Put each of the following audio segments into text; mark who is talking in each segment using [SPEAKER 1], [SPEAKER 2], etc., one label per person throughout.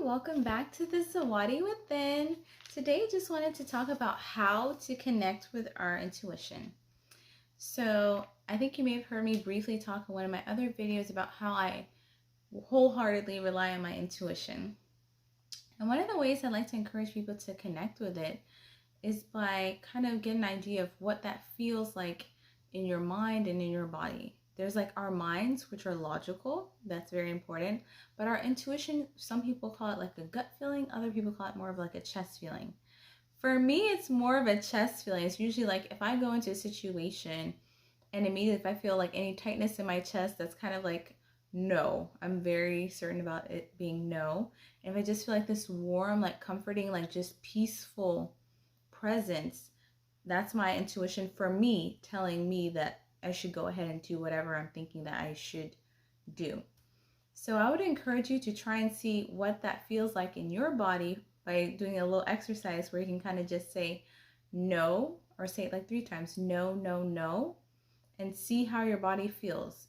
[SPEAKER 1] welcome back to the Zawadi Within. Today, just wanted to talk about how to connect with our intuition. So, I think you may have heard me briefly talk in one of my other videos about how I wholeheartedly rely on my intuition. And one of the ways I like to encourage people to connect with it is by kind of getting an idea of what that feels like in your mind and in your body. There's like our minds, which are logical. That's very important. But our intuition, some people call it like a gut feeling. Other people call it more of like a chest feeling. For me, it's more of a chest feeling. It's usually like if I go into a situation and immediately if I feel like any tightness in my chest, that's kind of like no. I'm very certain about it being no. And if I just feel like this warm, like comforting, like just peaceful presence, that's my intuition for me telling me that I should go ahead and do whatever I'm thinking that I should do. So I would encourage you to try and see what that feels like in your body by doing a little exercise where you can kind of just say no, or say it like 3 times, no, no, no, and see how your body feels.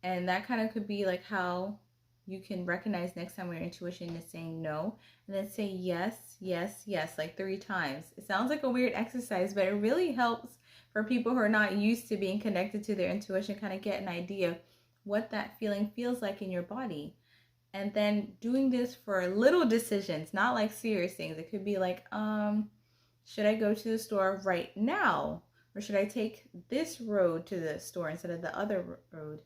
[SPEAKER 1] And that kind of could be like how you can recognize next time when your intuition is saying no, and then say yes, yes, yes, like 3 times. It sounds like a weird exercise, but it really helps for people who are not used to being connected to their intuition, kind of get an idea of what that feeling feels like in your body. And then doing this for little decisions, not like serious things. It could be like, should I go to the store right now? Or should I take this road to the store instead of the other road?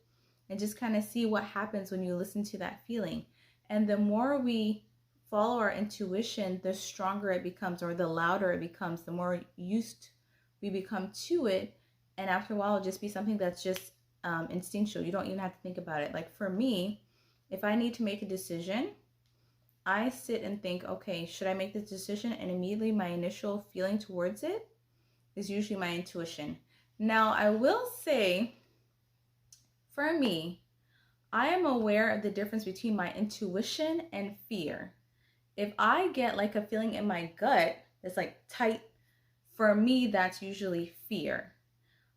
[SPEAKER 1] And just kind of see what happens when you listen to that feeling. And the more we follow our intuition, the stronger it becomes, or the louder it becomes, the more used we become to it. And after a while, it'll just be something that's just instinctual. You don't even have to think about it. Like for me, if I need to make a decision, I sit and think, okay, should I make this decision? And immediately my initial feeling towards it is usually my intuition. Now, I will say, for me, I am aware of the difference between my intuition and fear. If I get like a feeling in my gut that's like tight, for me, that's usually fear.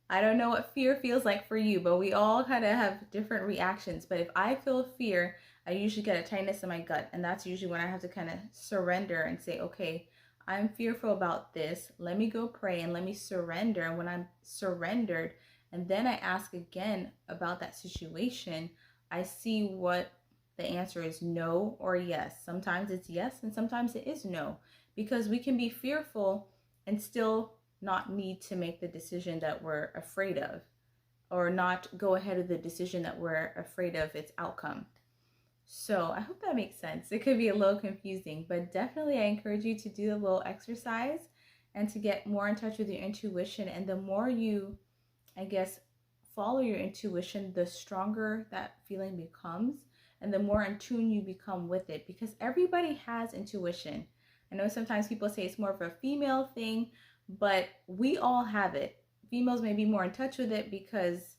[SPEAKER 1] I don't know what fear feels like for you, but we all kind of have different reactions. But if I feel fear, I usually get a tightness in my gut. And that's usually when I have to kind of surrender and say, okay, I'm fearful about this. Let me go pray and let me surrender. And when I'm surrendered, and then I ask again about that situation, I see what the answer is, no or yes. Sometimes it's yes and sometimes it is no. Because we can be fearful and still not need to make the decision that we're afraid of, or not go ahead of the decision that we're afraid of its outcome. So I hope that makes sense. It could be a little confusing, but definitely I encourage you to do a little exercise and to get more in touch with your intuition. And the more you, I guess, follow your intuition, the stronger that feeling becomes and the more in tune you become with it, because everybody has intuition. I know sometimes people say it's more of a female thing, but we all have it. Females may be more in touch with it because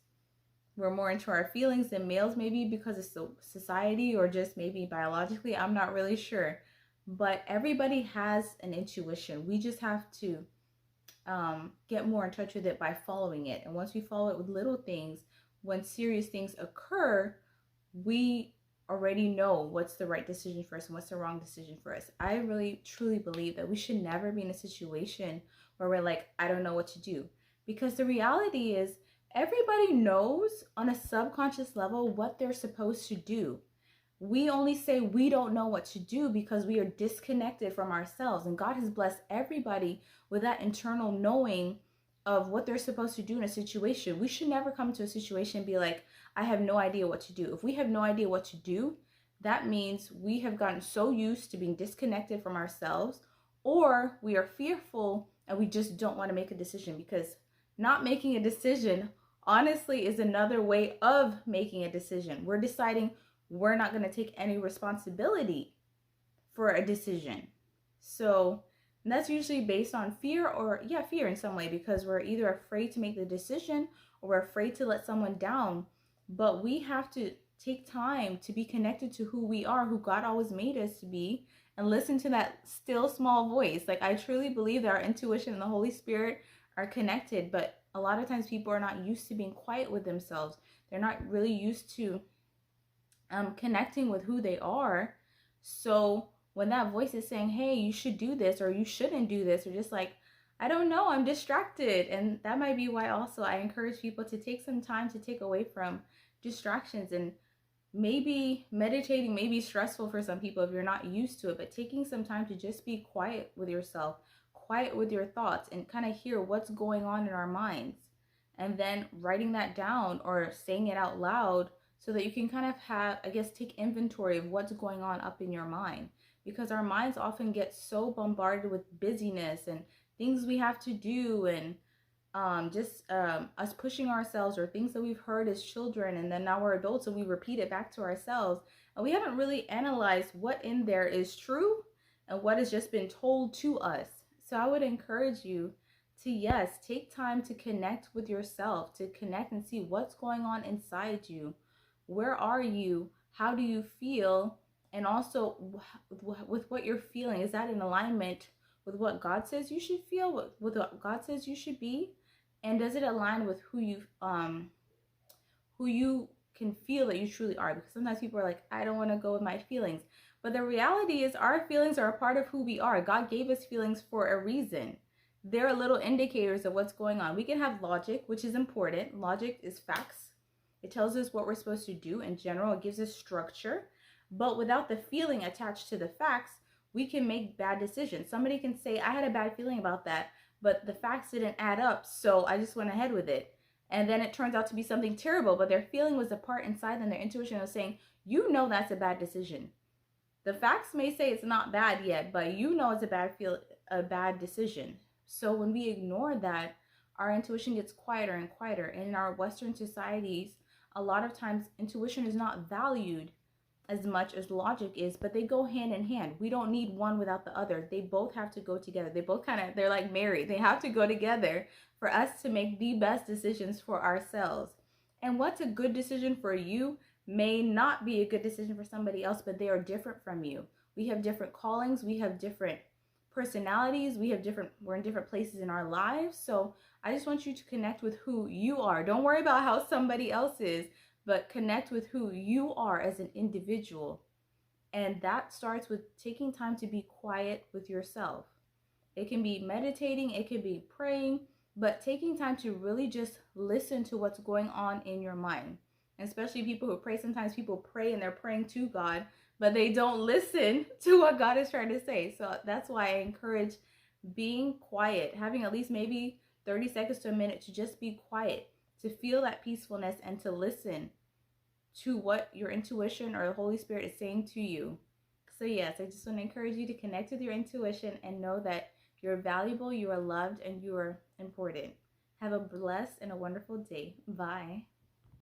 [SPEAKER 1] we're more into our feelings than males, maybe because it's the society or just maybe biologically. I'm not really sure. But everybody has an intuition. We just have to get more in touch with it by following it. And once we follow it with little things, when serious things occur, we already know what's the right decision for us and what's the wrong decision for us. I really truly believe that we should never be in a situation where we're like, I don't know what to do. Because the reality is everybody knows on a subconscious level what they're supposed to do. We only say we don't know what to do because we are disconnected from ourselves. And God has blessed everybody with that internal knowing of what they're supposed to do in a situation. We should never come to a situation and be like, I have no idea what to do. If we have no idea what to do, that means we have gotten so used to being disconnected from ourselves, or we are fearful and we just don't want to make a decision, because not making a decision honestly is another way of making a decision. We're deciding we're not going to take any responsibility for a decision. So that's usually based on fear, or fear in some way, because we're either afraid to make the decision or we're afraid to let someone down. But we have to take time to be connected to who we are, who God always made us to be, and listen to that still small voice. Like, I truly believe that our intuition and the Holy Spirit are connected, but a lot of times people are not used to being quiet with themselves. They're not really used to connecting with who they are. So when that voice is saying, hey, you should do this or you shouldn't do this, or just like, I don't know, I'm distracted. And that might be why also I encourage people to take some time to take away from distractions. And maybe meditating may be stressful for some people if you're not used to it, but taking some time to just be quiet with yourself, quiet with your thoughts, and kind of hear what's going on in our minds, and then writing that down or saying it out loud so that you can kind of have, I guess, take inventory of what's going on up in your mind. Because our minds often get so bombarded with busyness and things we have to do, and us pushing ourselves, or things that we've heard as children, and then now we're adults and we repeat it back to ourselves, and we haven't really analyzed what in there is true and what has just been told to us. So I would encourage you to, yes, take time to connect with yourself, to connect and see what's going on inside you. Where are you? How do you feel? And also with what you're feeling, is that in alignment with what God says you should feel, with what God says you should be? And does it align with who you can feel that you truly are? Because sometimes people are like, I don't want to go with my feelings. But the reality is our feelings are a part of who we are. God gave us feelings for a reason. They're little indicators of what's going on. We can have logic, which is important. Logic is facts. It tells us what we're supposed to do in general. It gives us structure. But without the feeling attached to the facts, we can make bad decisions. Somebody can say, I had a bad feeling about that, but the facts didn't add up, so I just went ahead with it. And then it turns out to be something terrible, but their feeling was a part inside them. Their intuition was saying, you know that's a bad decision. The facts may say it's not bad yet, but you know it's a bad decision. So when we ignore that, our intuition gets quieter and quieter. And in our Western societies, a lot of times intuition is not valued as much as logic is, but they go hand in hand. We don't need one without the other. They both have to go together. They're like married. They have to go together for us to make the best decisions for ourselves. And what's a good decision for you may not be a good decision for somebody else, but they are different from you. We have different callings. We have different personalities. We're in different places in our lives. So I just want you to connect with who you are. Don't worry about how somebody else is, but connect with who you are as an individual. And that starts with taking time to be quiet with yourself. It can be meditating, it can be praying, but taking time to really just listen to what's going on in your mind. And especially people who pray, sometimes people pray and they're praying to God, but they don't listen to what God is trying to say. So that's why I encourage being quiet, having at least maybe 30 seconds to a minute to just be quiet, to feel that peacefulness and to listen to what your intuition or the Holy Spirit is saying to you. So yes, I just want to encourage you to connect with your intuition and know that you're valuable, you are loved, and you are important. Have a blessed and a wonderful day. Bye.